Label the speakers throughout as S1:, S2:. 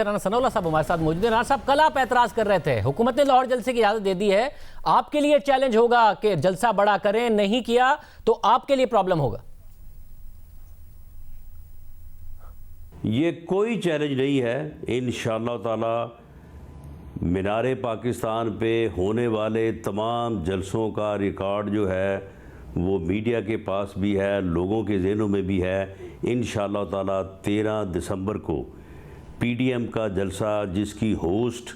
S1: राना सनाउल्लाह साहब हमारे साथ मौजूद हैं। राना साहब, कल आप एतराज कर रहे थे, हुकूमत ने लाहौर जलसे की इजाजत दे दी है, आपके लिए चैलेंज होगा कि जलसा बड़ा करें, नहीं किया तो आपके लिए प्रॉब्लम होगा।
S2: ये कोई चैलेंज नहीं है। इंशाअल्लाह ताला मीनारे पाकिस्तान पे होने वाले तमाम जलसों का रिकॉर्ड जो है वो मीडिया के पास भी है, लोगों के ज़हनों में भी है। इंशाअल्लाह ताला 13 दिसंबर को पीडीएम का जलसा, जिसकी होस्ट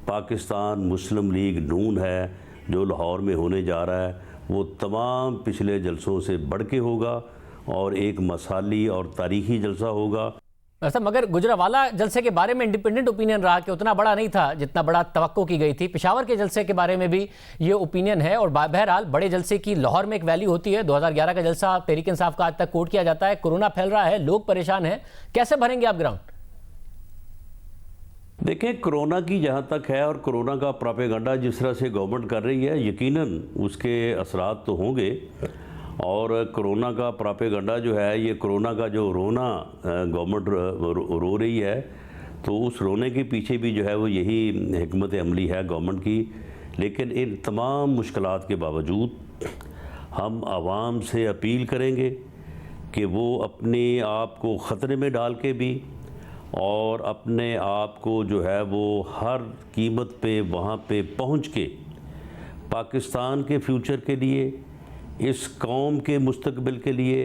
S2: पाकिस्तान मुस्लिम लीग नून है, जो लाहौर में होने जा रहा है, वो तमाम पिछले जलसों से बढ़ के होगा और एक मसाली और तारीख़ी जलसा होगा।
S1: ऐसा मगर गुजरावाला जलसे के बारे में इंडिपेंडेंट ओपिनियन रहा कि उतना बड़ा नहीं था जितना बड़ा तवक्को की गई थी। पेशावर के जलसे के बारे में भी ये ओपिनियन है और बहरहाल बड़े जलसे की लाहौर में एक वैल्यू होती है। 2011 का जलसा तहरीक इंसाफ का आज तक कोट किया जाता है। कोरोना फैल रहा है, लोग परेशान हैं, कैसे भरेंगे आप ग्राउंड?
S2: देखें, कोरोना की जहाँ तक है और कोरोना का प्रोपेगेंडा जिस तरह से गवर्नमेंट कर रही है, यकीनन उसके असरात तो होंगे। और कोरोना का प्रोपेगेंडा जो है, ये कोरोना का जो रोना गवर्नमेंट रो रही है, तो उस रोने के पीछे भी जो है वो यही हिकमत अमली है गवर्नमेंट की। लेकिन इन तमाम मुश्किलात के बावजूद हम आवाम से अपील करेंगे कि वो अपने आप को ख़तरे में डाल के भी और अपने आप को जो है वो हर कीमत पे वहाँ पे पहुँच के पाकिस्तान के फ्यूचर के लिए, इस कौम के मुस्तकबिल के लिए,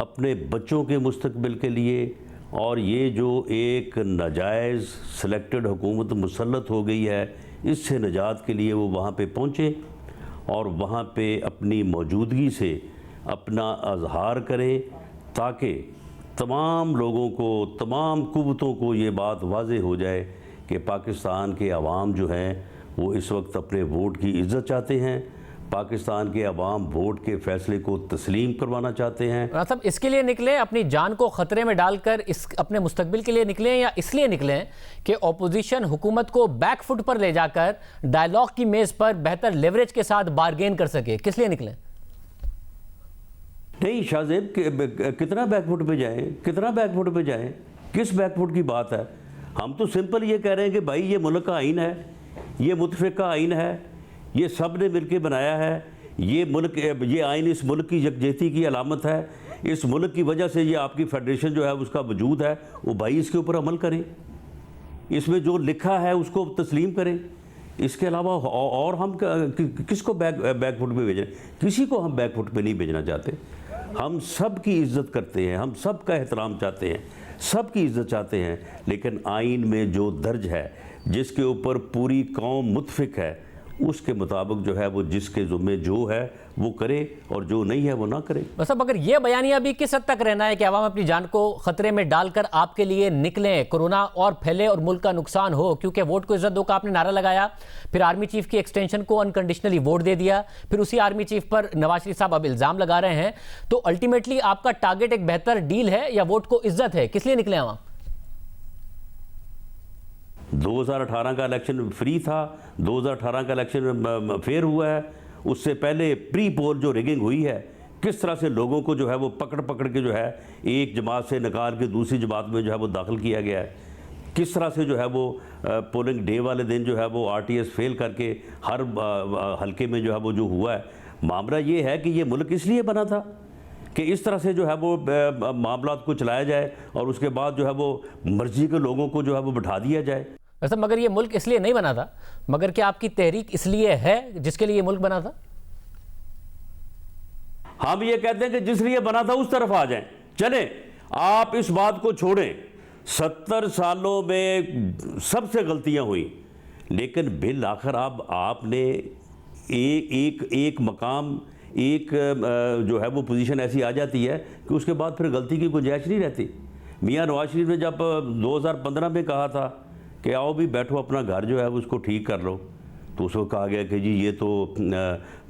S2: अपने बच्चों के मुस्तकबिल के लिए, और ये जो एक नाजायज़ सेलेक्टेड हुकूमत मुसल्लत हो गई है, इससे निजात के लिए वो वहाँ पे पहुँचे और वहाँ पे अपनी मौजूदगी से अपना अजहार करें, ताकि तमाम लोगों को, तमाम कुव्वतों को ये बात वाज़े हो जाए कि पाकिस्तान के अवाम जो हैं वो इस वक्त अपने वोट की इज़्ज़त चाहते हैं। पाकिस्तान के अवाम वोट के फैसले को तस्लीम करवाना चाहते हैं।
S1: मतलब इसके लिए निकले, अपनी जान को खतरे में डालकर इस अपने मुस्तकबिल के लिए निकले, या इसलिए निकले कि ऑपोजिशन हुकूमत को बैक फुट पर ले जाकर डायलॉग की मेज पर बेहतर लेवरेज के साथ बारगेन कर सके? किस लिए निकले?
S2: नहीं शाहजेब, कितना बैकफुट पे जाएं, कितना बैकफुट पे जाएं, किस बैकफुट की बात है? हम तो सिंपल ये कह रहे हैं कि भाई ये मुल्क का आइन है, ये मुतफ़िक़ का आइन है, ये सब ने मिल के बनाया है, ये मुल्क, ये आइन इस मुल्क की यकजहती की अलामत है, इस मुल्क की वजह से ये आपकी फेडरेशन जो है उसका वजूद है। वो भाई इसके ऊपर अमल करें, इसमें जो लिखा है उसको तस्लीम करें। इसके अलावा और हम किसको बैकफुट पे भेजें? किसी को हम बैकफुट पे नहीं भेजना चाहते। हम सब की इज़्ज़त करते हैं, हम सब का एहतराम चाहते हैं, सब की इज़्ज़त चाहते हैं, लेकिन आइन में जो दर्ज है, जिसके ऊपर पूरी कौम मुत्फिक है, उसके मुताबिक जो है वो जिसके ज़ुम्मे जो है वो करे और जो नहीं है वो ना करे।
S1: बस अब अगर ये बयानिया भी किस हद तक रहना है कि आवाम अपनी जान को खतरे में डालकर आपके लिए निकलें, कोरोना और फैले और मुल्क का नुकसान हो, क्योंकि वोट को इज्जत दो का आपने नारा लगाया, फिर आर्मी चीफ की एक्सटेंशन को अनकंडीशनली वोट दे दिया, फिर उसी आर्मी चीफ पर नवाज शरीफ साहब अब इल्ज़ाम लगा रहे हैं, तो अल्टीमेटली आपका टारगेट एक बेहतर डील है या वोट को इज्जत है? किस लिए निकले आवाम?
S2: 2018 का इलेक्शन फ्री था, 2018 का इलेक्शन फेयर हुआ है। उससे पहले प्री पोल जो रिगिंग हुई है, किस तरह से लोगों को जो है वो पकड़ पकड़ के जो है एक जमात से निकाल के दूसरी जमात में जो है वो दाखिल किया गया है। किस तरह से जो है वो पोलिंग डे वाले दिन जो है वो आरटीएस फेल करके हर हल्के में जो है वो जो हुआ है। मामला ये है कि ये मुल्क इसलिए बना था कि इस तरह से जो है वो मामलात को चलाया जाए और उसके बाद जो है वो मर्जी के लोगों को जो है वो बिठा दिया जाए।
S1: वैसे मगर ये मुल्क इसलिए नहीं बना था, मगर क्या आपकी तहरीक इसलिए है जिसके लिए ये मुल्क बना था?
S2: हम ये कहते हैं कि जिस लिए बना था उस तरफ आ जाएं। चलें, आप इस बात को छोड़ें, 70 सालों में सबसे गलतियां हुई, लेकिन बिल आखिर आपने एक मकाम, एक जो है वो पोजीशन ऐसी आ जाती है कि उसके बाद फिर गलती की गुंजाइश नहीं रहती। मियां नवाज शरीफ ने जब 2015 में कहा था कि आओ भी बैठो, अपना घर जो है उसको ठीक कर लो, तो उसको कहा गया कि जी ये तो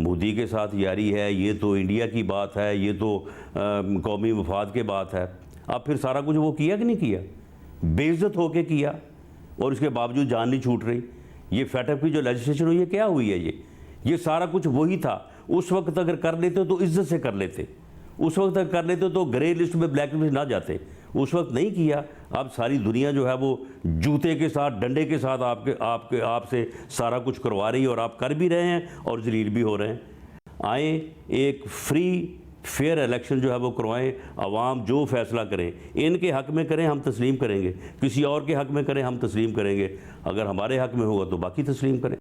S2: मोदी के साथ यारी है, ये तो इंडिया की बात है, ये तो कौमी मफाद के बात है। अब फिर सारा कुछ वो किया कि नहीं किया? बेइज्जत होके किया और इसके बावजूद जान नहीं छूट रही। ये फैटअप की जो लेजिस्लेशन हुई है, क्या हुई है? ये सारा कुछ वही था। उस वक्त अगर कर लेते तो इज्जत से कर लेते, उस वक्त अगर कर लेते तो ग्रे लिस्ट में, ब्लैक लिस्ट ना जाते। उस वक्त नहीं किया। अब सारी दुनिया जो है वो जूते के साथ, डंडे के साथ आपसे सारा कुछ करवा रही है, और आप कर भी रहे हैं और जलील भी हो रहे हैं। आए, एक फ्री फेयर इलेक्शन जो है वो करवाएं, आवाम जो फैसला करें इनके हक़ में करें, हम तस्लीम करेंगे। किसी और के हक़ में करें, हम तस्लीम करेंगे। अगर हमारे हक़ में होगा तो बाकी तस्लीम करें।